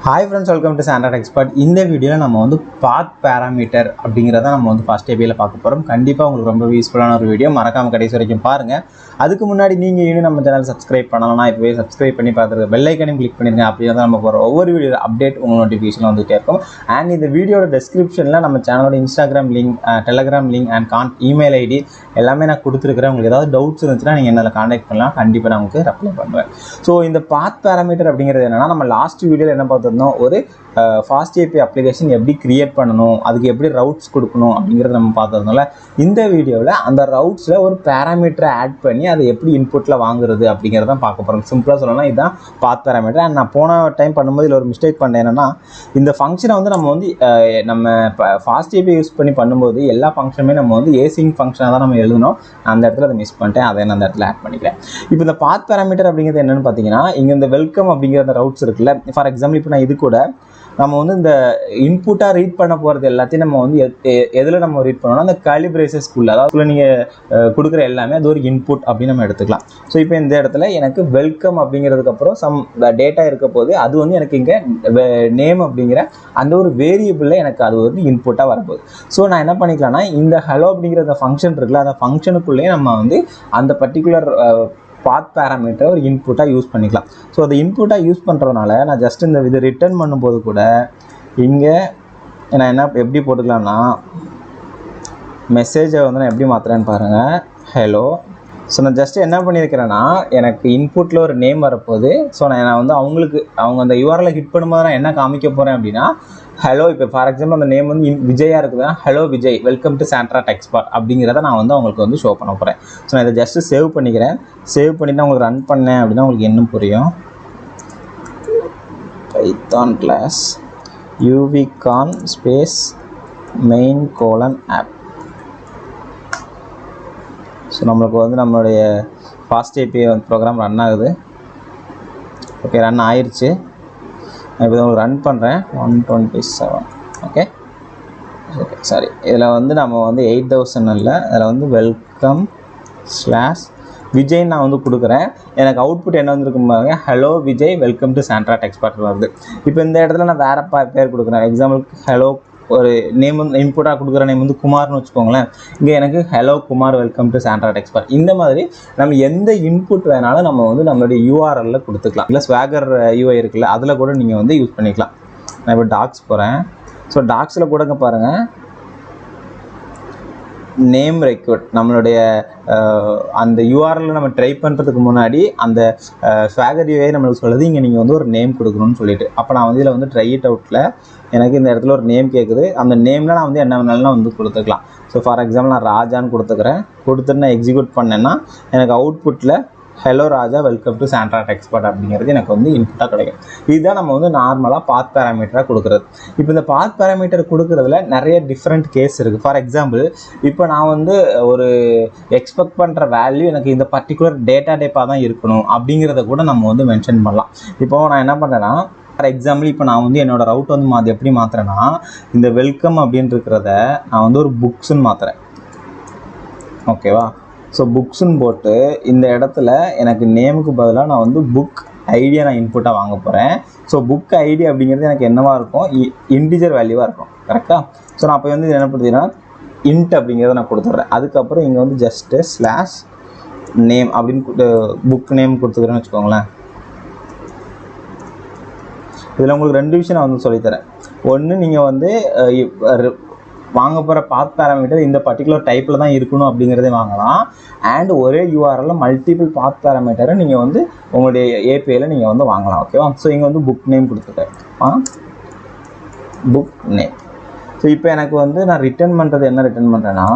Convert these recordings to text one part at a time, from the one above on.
Hi friends, welcome to Santra Techspot. இந்த வீடியோல நம்ம வந்து பாத் பாராமீட்டர் அப்படிங்கறத நம்ம வந்து FastAPI ல பார்க்க போறோம். கண்டிப்பா உங்களுக்கு ரொம்ப யூஸ்ஃபுல்லான ஒரு வீடியோ. மறக்காம கடைசி வரைக்கும் பாருங்க. அதுக்கு முன்னாடி நீங்க இன்னும் நம்ம சேனல் சப்ஸ்கிரைப் பண்ணலனா இப்பவே சப்ஸ்கிரைப் பண்ணி பார்த்துட்டு பெல் ஐகானையும் கிளிக் பண்ணிருங்க. அப்படியே தான் நம்ம போற ஒவ்வொரு வீடியோ அப்டேட் உங்களுக்கு நோட்டிஃபிகேஷன் வந்துட்டே இருக்கும். அண்ட் இந்த வீடியோட டிஸ்கிரிப்ஷன்ல நம்ம சேனலோட Instagram link, Telegram link and email ID எல்லாமே நான் கொடுத்துருக்கேன். உங்களுக்கு ஏதாவது டவுட்ஸ் இருந்துச்சுன்னா நீங்க என்னல கான்டாக்ட் பண்ணலாம். கண்டிப்பா நான் உங்களுக்கு ரிப்ளை பண்ணுவேன். ஸோ இந்த பாத் பாராமீட்டர் அப்படிங்கிறது என்னன்னா, நம்ம லாஸ்ட் வீடியோல என்ன பார்த்தோம்னா ஒரு FastAPI அப்ளிகேஷன் எப்படி கிரியேட் பண்ணணும், அதுக்கு எப்படி ரவுட்ஸ் கொடுக்கணும் அப்படிங்கிறத நம்ம பார்த்ததுனால இந்த வீடியோவில் அந்த ரவுட்ஸில் ஒரு பேராமீட்டரை ஆட் பண்ணி அதை எப்படி இன்புட்டில் வாங்குறது அப்படிங்கிறத பார்க்க போகிறோம். சிம்பிளாக சொல்லணும்னா இதுதான் பாத் பேராமீட்டர். அண்ட் நான் போன டைம் பண்ணும்போது இதில் ஒரு மிஸ்டேக் பண்ணேன். என்னென்னா இந்த ஃபங்க்ஷனை வந்து நம்ம வந்து நம்ம FastAPI யூஸ் பண்ணி பண்ணும்போது எல்லா ஃபங்க்ஷனுமே நம்ம வந்து ஏசிங் ஃபங்க்ஷனாக தான் நம்ம எழுதணும். அந்த இடத்துல அதை மிஸ் பண்ணிட்டேன். அதை நான் அந்த இடத்துல ஆட் பண்ணிக்கிறேன். இப்போ இந்த பாத் பேராமீட்டர் அப்படிங்கிறது என்னென்னு பார்த்தீங்கன்னா, இங்கே இந்த வெல்கம் அப்படிங்கிற அந்த ரவுட்ஸ் இருக்குல்ல. ஃபார் எக்ஸாம்பிள் இப்போ நான் இது கூட நம்ம வந்து இந்த இன்புட்டாக ரீட் பண்ண போகிறது எல்லாத்தையும் நம்ம வந்து எதில் நம்ம ரீட் பண்ணோம்னா அந்த காலிப்ரேஷன்ஸ்குள்ளே, அதாவது நீங்கள் கொடுக்குற எல்லாமே அது ஒரு இன்புட் அப்படின்னு நம்ம எடுத்துக்கலாம். ஸோ இப்போ இந்த இடத்துல எனக்கு வெல்கம் அப்படிங்கிறதுக்கப்புறம் சம் டேட்டா இருக்க போது அது வந்து எனக்கு இங்கே நேம் அப்படிங்கிற அந்த ஒரு வேரியபிளில் எனக்கு அது வந்து இன்புட்டாக வரப்போகுது. ஸோ நான் என்ன பண்ணிக்கலாம்னா இந்த ஹலோ அப்படிங்கிற அந்த ஃபங்க்ஷன் இருக்குல்ல, அந்த ஃபங்க்ஷனுக்குள்ளேயே நம்ம வந்து அந்த பர்டிகுலர் பாத் பேராமீட்டர் ஒரு இன்புட்டாக யூஸ் பண்ணிக்கலாம். ஸோ அதை இன்புட்டாக யூஸ் பண்ணுறதுனால நான் ஜஸ்ட் இந்த இது ரிட்டர்ன் பண்ணும்போது கூட இங்கே நான் என்ன எப்படி போட்டுக்கலாம்னா மெசேஜை வந்து நான் எப்படி மாற்றுறேன்னு பாருங்கள், ஹலோ. ஸோ நான் ஜஸ்ட் என்ன பண்ணியிருக்கிறேன்னா எனக்கு இன்புட்டில் ஒரு நேம் வரப்போகுது. ஸோ நான் வந்து அவங்க அந்த யூஆர்எல் ஹிட் பண்ணும்போது நான் என்ன காமிக்க போகிறேன் அப்படின்னா ஹலோ. இப்போ ஃபார் எக்ஸாம்பிள் அந்த நேம் வந்து விஜயா இருக்குதுன்னா hello Vijay, welcome to Sandra Techspot அப்படிங்கிறத நான் வந்து அவங்களுக்கு வந்து ஷோ பண்ண போகிறேன். ஸோ நான் இதை ஜஸ்ட்டு சேவ் பண்ணிக்கிறேன். சேவ் பண்ணிவிட்டு உங்களுக்கு ரன் பண்ணேன் அப்படின்னா உங்களுக்கு என்ன புரியும். Python class uvcon space main colon app. ஸோ நம்மளுக்கு வந்து நம்மளுடைய FastAPI ப்ரோக்ராம் ரன் ஆகுது. ஓகே, ரன் ஆயிடுச்சு. நான் இப்போ உங்களுக்கு ரன் பண்ணுறேன். 127. ஓகே ஓகே சாரி, இதில் வந்து நம்ம வந்து 8000 இல்லை, அதில் வந்து வெல்கம் ஸ்லாஷ் விஜய் நான் வந்து கொடுக்குறேன். எனக்கு அவுட்புட் என்ன வந்துருக்கும் பாருங்க, hello Vijay welcome to Sandra Techspot வருது. இப்போ இந்த இடத்துல நான் வேறு பேர் கொடுக்குறேன். எக்ஸாம்பிளுக்கு ஹலோ ஒரு நேம் வந்து இன்புட்டாக கொடுக்குற நேம் வந்து குமார்னு வச்சுக்கோங்களேன். இங்கே எனக்கு hello Kumar welcome to Sandra Techspot. இந்த மாதிரி நம்ம எந்த இன்புட் வேணாலும் நம்ம வந்து நம்மளுடைய யூஆர்எல்ல கொடுத்துக்கலாம். இல்லை ஸ்வாகர் யூஐ இருக்குல்ல, அதில் கூட நீங்கள் வந்து யூஸ் பண்ணிக்கலாம். நான் இப்போ டாக்ஸ் போகிறேன். ஸோ டாக்ஸில் கூடங்க பாருங்கள், நேம் ரெக்வர்ட் நம்மளுடைய அந்த யூஆர்எல் நம்ம ட்ரை பண்ணுறதுக்கு முன்னாடி அந்த ஸ்வாகர் யூஐ நம்மளுக்கு சொல்லுது இங்கே நீங்கள் வந்து ஒரு நேம் கொடுக்கணும்னு சொல்லிட்டு. அப்போ நான் வந்து இதில் வந்து ட்ரை இட் அவுட்டில் எனக்கு இந்த இடத்துல ஒரு நேம் கேட்குது. அந்த நேமில் நான் வந்து என்ன வேணாலும் வந்து கொடுத்துக்கலாம். ஸோ ஃபார் எக்ஸாம்பிள் நான் ராஜான்னு கொடுத்துக்கிறேன். கொடுத்துட்டு நான் எக்ஸிக்யூட் பண்ணேன்னா எனக்கு அவுட்புட்டில் hello Raja welcome to Sandra Techspot அப்படிங்கிறது எனக்கு வந்து இன்புட்டாக கிடைக்கும். இதுதான் நம்ம வந்து நார்மலாக பாத் பேராமீட்டராக கொடுக்குறது. இப்போ இந்த பாத் பேராமீட்டர் கொடுக்குறதுல நிறைய டிஃப்ரெண்ட் கேஸ் இருக்குது. ஃபார் எக்ஸாம்பிள் இப்போ நான் வந்து ஒரு எக்ஸ்பெக்ட் பண்ணுற வேல்யூ எனக்கு இந்த பர்டிகுலர் டேட்டா டைப்பாக தான் இருக்கணும் அப்படிங்கிறத கூட நம்ம வந்து மென்ஷன் பண்ணலாம். இப்போ நான் என்ன பண்ணுறேன்னா, ஃபார் எக்ஸாம்பிள் இப்போ நான் வந்து என்னோடய ரவுட் வந்து அது எப்படி மாற்றுறேன்னா, இந்த வெல்கம் அப்படின்னு இருக்கிறத நான் வந்து ஒரு புக்ஸ்ன்னு மாற்றுறேன். ஓகேவா? ஸோ புக்ஸ்ன்னு போட்டு இந்த இடத்துல எனக்கு நேமுக்கு பதிலாக நான் வந்து புக் ஐடியா நான் இன்புட்டாக வாங்க போகிறேன். ஸோ புக் ஐடி அப்படிங்கிறது எனக்கு என்னவாக இருக்கும், இன்டிஜர் வேல்யூவாக இருக்கும். கரெக்டாக? ஸோ நான் அப்போ வந்து என்ன பண்ணுறதுன்னா இன்ட் அப்படிங்கிறத நான் கொடுத்துட்றேன். அதுக்கப்புறம் இங்கே வந்து ஜஸ்ட்டு ஸ்லாஷ் நேம் அப்படின்னு புக் நேம் கொடுத்துக்கிறேன்னு வச்சுக்கோங்களேன். இதில் உங்களுக்கு 2 விஷயம் நான் வந்து சொல்லித்தரேன். ஒன்று, நீங்கள் வந்து வாங்க போகிற பாத் பேராமீட்டர் இந்த பர்டிகுலர் டைப்பில் தான் இருக்கணும் அப்படிங்கிறதே வாங்கலாம். அண்ட் ஒரே யூஆர்எல்ல மல்டிபிள் பாத் பேராமீட்டரை நீங்கள் வந்து உங்களுடைய ஏபிஐயில் நீங்கள் வந்து வாங்கலாம். ஓகேவா? ஸோ இங்கே வந்து புக் நேம் கொடுத்துருக்கேன், புக் நேம். ஸோ இப்போ எனக்கு வந்து நான் ரிட்டர்ன் பண்ணுறது என்ன ரிட்டர்ன் பண்ணுறேன்னா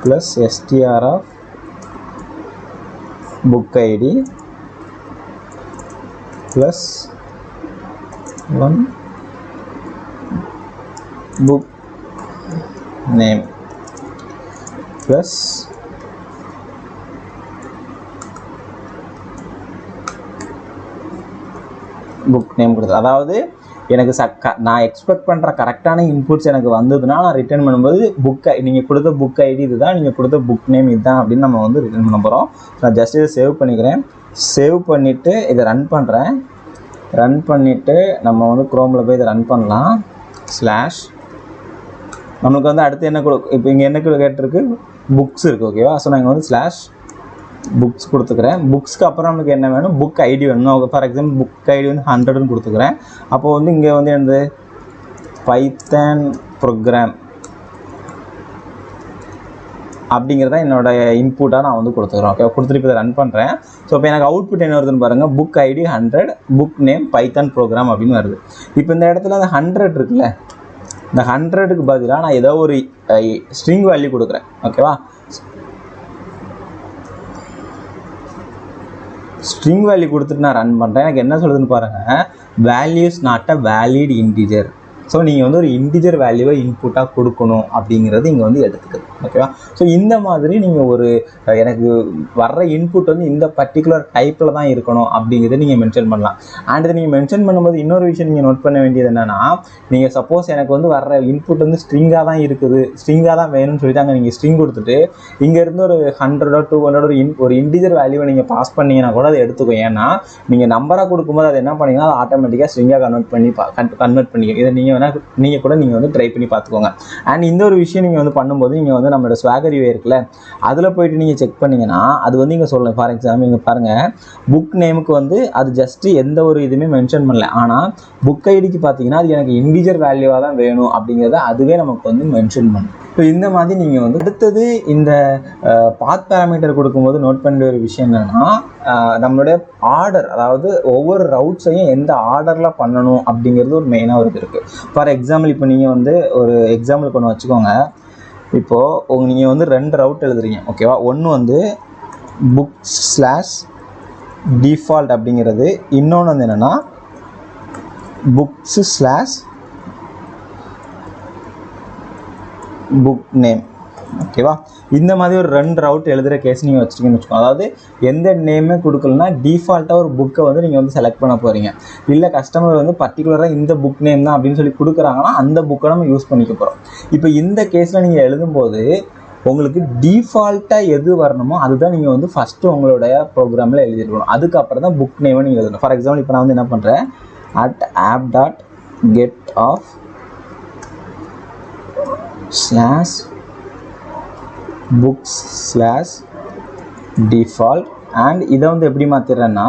plus str of book ID plus 1 book name plus book name கொடுத்து, அதாவது எனக்கு நான் எக்ஸ்பெக்ட் பண்ணுற கரெக்டான இன்புட்ஸ் எனக்கு வந்ததுன்னா நான் ரிட்டர்ன் பண்ணும்போது நீங்கள் கொடுத்த புக் ஐடி இதுதான், நீங்கள் கொடுத்த புக் நேம் இதுதான் அப்படின்னு நம்ம வந்து ரிட்டர்ன் பண்ண போகிறோம். நான் ஜஸ்ட் இதை சேவ் பண்ணிக்கிறேன். சேவ் பண்ணிவிட்டு இதை ரன் பண்ணுறேன். ரன் பண்ணிவிட்டு நம்ம வந்து குரோமில் போய் இதை ரன் பண்ணலாம். ஸ்லாஷ் நமக்கு வந்து அடுத்து என்ன இப்போ இங்கே என்ன கேட்டிருக்கு, புக்ஸ் இருக்குது. ஓகேவா? ஸோ நான் இங்கே வந்து ஸ்லாஷ் புக்ஸ் கொடுத்துக்கிறேன். புக்ஸ்க்கு அப்புறம் நமக்கு என்ன வேணும், புக் ஐடி வேணும். ஃபார் எக்ஸாம்பிள் புக் ஐடி வந்து 100ன்னு கொடுத்துக்கிறேன். அப்போது வந்து இங்கே வந்து என்னது பைத்தான் ப்ரோக்ராம் அப்படிங்கிறத என்னோடய இன்புட்டாக நான் வந்து கொடுத்துக்கிறேன். ஓகே, கொடுத்துட்டு இப்போ ரன் பண்ணுறேன். ஸோ இப்போ எனக்கு அவுட்புட் என்ன வருதுன்னு பாருங்கள், book ID 100, book name Python program அப்படின்னு வருது. இப்போ இந்த இடத்துல அந்த 100 இருக்குல்ல, இந்த 100க்கு பதிலாக நான் ஏதோ ஒரு ஸ்ட்ரிங் வேல்யூ கொடுக்குறேன். ஓகேவா? ஸ்ட்ரிங் வேல்யூ கொடுத்துட்டு நான் ரன் பண்ணுறேன். எனக்கு என்ன சொல்லுதுன்னு பாருங்கள், values not a valid integer. So நீங்கள் வந்து ஒரு இன்டிஜர் வேல்யூவை இன்புட்டாக கொடுக்கணும் அப்படிங்கிறது இங்கே வந்து எடுத்துக்குது. ஓகேவா? ஸோ இந்த மாதிரி நீங்கள் ஒரு எனக்கு வர்ற இன்புட் வந்து இந்த பர்டிகுலர் டைப்பில் தான் இருக்கணும் அப்படிங்கிறத நீங்கள் மென்ஷன் பண்ணலாம். அண்ட் இதை நீங்கள் மென்ஷன் பண்ணும்போது இன்னொரு விஷயம் நீங்கள் நோட் பண்ண வேண்டியது என்னென்னா, நீங்கள் சப்போஸ் எனக்கு வந்து வர்ற இன்புட் வந்து ஸ்ட்ரிங்காக தான் இருக்குது, ஸ்ட்ரிங்காக தான் வேணும்னு சொல்லிட்டு அங்கே நீங்கள் ஸ்ட்ரிங் கொடுத்துட்டு இங்கேருந்து ஒரு 100 200 ஒரு இன்டிஜர் வேல்யூவை நீங்கள் பாஸ் பண்ணிங்கன்னா கூட அதை எடுத்துக்கும். ஏன்னா நீங்கள் நம்பராக கொடுக்கும்போது அது என்ன பண்ணிங்கன்னா அது ஆட்டோமேட்டிக்காக ஸ்ட்ரிங்காக கன்வெர்ட் பண்ணிக்க. இதை நீங்கள் கூட நீங்கள் வந்து ட்ரை பண்ணி பார்த்துக்கோங்க. அண்ட் இந்த ஒரு விஷயம் நீங்கள் வந்து பண்ணும்போது நீங்கள் வந்து நம்மளோட ஸ்வாகர் யூஐ இருக்குல்ல, அதில் போய்ட்டு நீங்கள் செக் பண்ணிங்கன்னா அது வந்து இங்கே சொல்லலாம். ஃபார் எக்ஸாம்பிள் இங்கே பாருங்கள், புக் நேமுக்கு வந்து அது ஜஸ்ட்டு எந்த ஒரு இதுவுமே மென்ஷன் பண்ணல. ஆனால் புக் ஐடிக்கு பார்த்தீங்கன்னா அது எனக்கு இன்டிஜர் வேல்யூவாக தான் வேணும் அப்படிங்கிறத அதுவே நமக்கு வந்து மென்ஷன் பண்ணும். ஸோ இந்த மாதிரி நீங்கள் வந்து அடுத்தது இந்த பாத் பேராமீட்டர் கொடுக்கும்போது நோட் பண்ண ஒரு விஷயம் என்னென்னா, நம்மளுடைய ஆர்டர், அதாவது ஒவ்வொரு ரவுட்ஸையும் எந்த ஆர்டரில் பண்ணணும் அப்படிங்கிறது ஒரு மெயினாக ஒரு இது இருக்குது. ஃபார் எக்ஸாம்பிள் இப்போ நீங்கள் வந்து ஒரு எக்ஸாம்பிளுக்கு ஒன்று வச்சுக்கோங்க. இப்போது நீங்கள் வந்து 2 ரவுட் எழுதுறீங்க. ஓகேவா? ஒன்று வந்து books/default அப்படிங்கிறது, இன்னொன்று வந்து என்னென்னா books/book name. ஓகேவா? இந்த மாதிரி ஒரு 2 ரவுட் எழுதுகிற கேஸ் நீங்கள் வச்சுருக்கீங்கன்னு வச்சுக்கோங்க. அதாவது எந்த நேமே கொடுக்கலன்னா டிஃபால்ட்டாக ஒரு புக்கை வந்து நீங்கள் வந்து செலக்ட் பண்ண போகிறீங்க. இல்லை கஸ்டமர் வந்து பர்டிகுலராக இந்த புக் நேம் தான் அப்படின்னு சொல்லி கொடுக்குறாங்கன்னா அந்த புக்கை நம்ம யூஸ் பண்ணிக்க போகிறோம். இப்போ இந்த கேஸில் நீங்கள் எழுதும்போது உங்களுக்கு டிஃபால்ட்டாக எது வரணுமோ அதுதான் நீங்கள் வந்து ஃபஸ்ட்டு உங்களுடைய ப்ரோக்ராமில் எழுதிருக்கணும். அதுக்கப்புறம் தான் புக் நேமை நீங்கள் எழுதணும். ஃபார் எக்ஸாம்பிள் இப்போ நான் வந்து என்ன பண்ணுறேன், @app.get/books/default அண்ட் இதை வந்து எப்படி மாற்றிடுறேன்னா,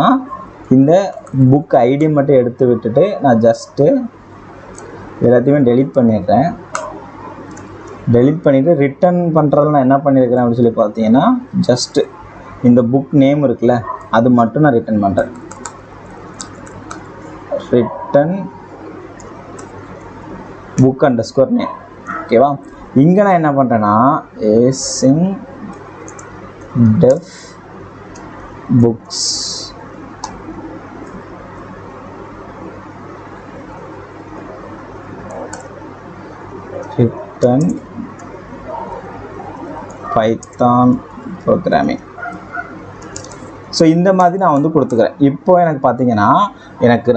இந்த புக் ஐடி மட்டும் எடுத்து விட்டுட்டு நான் ஜஸ்ட்டு எல்லாத்தையுமே டெலீட் பண்ணிடுறேன். டெலீட் பண்ணிவிட்டு ரிட்டன் பண்ணுறதுல நான் என்ன பண்ணியிருக்கிறேன் அப்படின்னு சொல்லி பார்த்தீங்கன்னா, ஜஸ்ட்டு இந்த புக் நேம் இருக்குல்ல அது மட்டும் நான் ரிட்டன் பண்ணுறேன். Return book _ name. ஓகேவா? இங்கே நான் என்ன பண்ணுறேன்னா async def books return Python programming. So இந்த மாதிரி நான் வந்து கொடுத்துக்கிறேன். இப்போ எனக்கு பார்த்தீங்கன்னா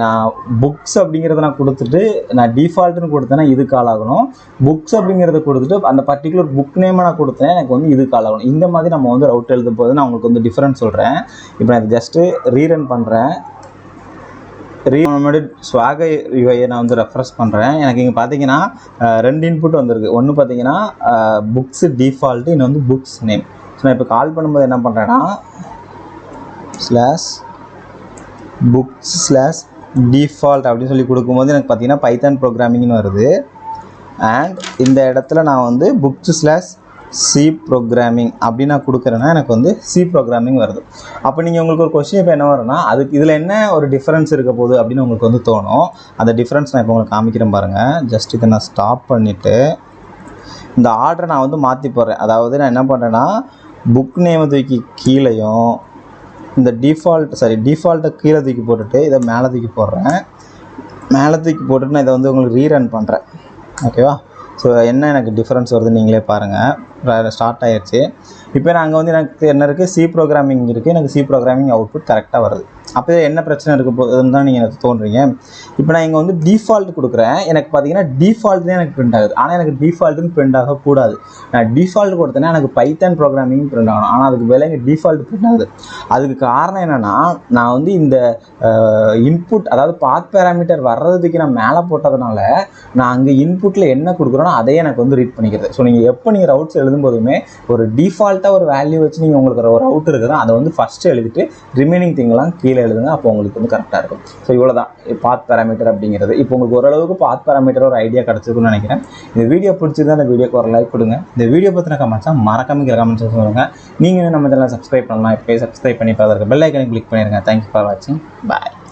நான் புக்ஸ் அப்படிங்கிறத நான் கொடுத்துட்டு நான் டிஃபால்ட்டுன்னு கொடுத்தேன்னா இது கால் ஆகணும். புக்ஸ் அப்படிங்கிறத கொடுத்துட்டு அந்த பர்டிகுலர் புக் நேமை நான் கொடுத்தேன் எனக்கு வந்து இது கால் ஆகணும். இந்த மாதிரி நம்ம வந்து ரவுட் எழுதும் போது நான் உங்களுக்கு வந்து டிஃப்ரென்ஸ் சொல்கிறேன். இப்போ நான் ஜஸ்ட்டு ரீரன் பண்ணுறேன். ஸ்வாகர் யூஐயை நான் வந்து ரெஃப்ரெஷ் பண்ணுறேன். எனக்கு இங்கே பார்த்தீங்கன்னா 2 இன்புட் வந்திருக்கு. ஒன்று பார்த்தீங்கன்னா புக்ஸ் டிஃபால்ட்டு, இன்னும் வந்து புக்ஸ் நேம். ஸோ நான் இப்போ கால் பண்ணும்போது என்ன பண்ணுறேன்னா /books/default அப்படின்னு சொல்லி கொடுக்கும்போது எனக்கு பார்த்தீங்கன்னா பைத்தான் ப்ரோக்ராமிங்னு வருது. அண்ட் இந்த இடத்துல நான் வந்து books/C ப்ரோக்ராமிங் அப்படின்னு நான் கொடுக்குறேன்னா எனக்கு வந்து C ப்ரோக்ராமிங் வருது. அப்போ நீங்கள் உங்களுக்கு ஒரு கொஸ்டின் இப்போ என்ன வரும்னா, அதுக்கு இதில் என்ன ஒரு டிஃப்ரென்ஸ் இருக்க போகுது அப்படின்னு உங்களுக்கு வந்து தோணும். அந்த டிஃப்ரென்ஸ் நான் இப்போ உங்களுக்கு காமிக்கிறேன் பாருங்கள். ஜஸ்ட் இதை நான் ஸ்டாப் பண்ணிவிட்டு இந்த ஆர்டரை நான் வந்து மாற்றி போடுறேன். அதாவது நான் என்ன பண்ணுறேன்னா புக் நேமை தூக்கி கீழேயும் இந்த டிஃபால்ட்டை கீழே தூக்கி போட்டுட்டு இதை மேலே தூக்கி போடுறேன். மேலே தூக்கி போட்டுட்டு நான் இதை வந்து உங்களுக்கு ரீரன் பண்ணுறேன். ஓகேவா? ஸோ என்ன எனக்கு டிஃப்ரென்ஸ் வருதுன்னு நீங்களே பாருங்கள். ஸ்டார்ட் ஆகிடுச்சு. இப்போ நான் அங்கே வந்து எனக்கு என்ன இருக்குது, C ப்ரோக்ராமிங் இருக்குது. எனக்கு C ப்ரோக்ராமிங் அவுட்புட் கரெக்டாக வருது. அப்போ என்ன பிரச்சனை இருக்க போகுதுன்னு தான் நீங்கள் எனக்கு தோன்றீங்க. இப்போ நான் இங்கே வந்து டிஃபால்ட் கொடுக்குறேன், எனக்கு பார்த்தீங்கன்னா டிஃபால்ட் தான் எனக்கு பிரிண்ட் ஆகுது. ஆனால் எனக்கு டிஃபால்ட்டுன்னு பிரிண்ட் ஆகக்கூடாது. நான் டிஃபால்ட் கொடுத்தேன்னா எனக்கு பைத்தான் ப்ரோக்ராமிங் பிரிண்ட் ஆகணும். ஆனால் அதுக்கு வேலை இங்கே டிஃபால்ட் பிரிண்ட் ஆகுது. அதுக்கு காரணம் என்னென்னா, நான் வந்து இந்த இன்புட் அதாவது பாத் பேராமீட்டர் வர்றதுக்கு நான் மேலே போட்டதுனால நான் அங்கே இன்புட்டில் என்ன கொடுக்குறேனோ அதையே எனக்கு வந்து ரீட் பண்ணிக்கிறது. ஸோ நீங்கள் எப்போ நீங்கள் ரவுட்ஸ் எழுதும்போதுமே ஒரு டிஃபால்ட்டாக ஒரு வேல்யூ வச்சு நீங்கள் உங்களுக்கு ஒரு ரவுட் இருக்குதோ அதை வந்து ஃபஸ்ட்டு எழுதிட்டு ரிமைனிங் திங்கெல்லாம் கீழே எழுதுங்க. அப்போ உங்களுக்கு வந்து கரெக்டாக இருக்கும். ஸோ இவ்வளோ தான் பாத் பேராமீட்டர் அப்படிங்கிறது. இப்போ உங்களுக்கு ஓரளவுக்கு பாத் பேராமீட்டர் ஒரு ஐடியா கிடச்சிருக்குன்னு நினைக்கிறேன். இந்த வீடியோ பிடிச்சிருந்தா இந்த வீடியோக்கு ஒரு லைக் கொடுங்க. இந்த வீடியோ பற்றின கமெண்ட்ஸாக மறக்காம கமெண்ட்ஸ் சொல்லுங்கள். நீங்கள் நம்ம சேனலை சப்ஸ்கிரைப் பண்ணலாம். இப்போ சப்ஸ்கிரைப் பண்ணி பார்த்துருக்க பெல் ஐக்கனை கிளிக் பண்ணிடுங்க. தேங்க்யூ ஃபார் வாட்சிங். பாய்.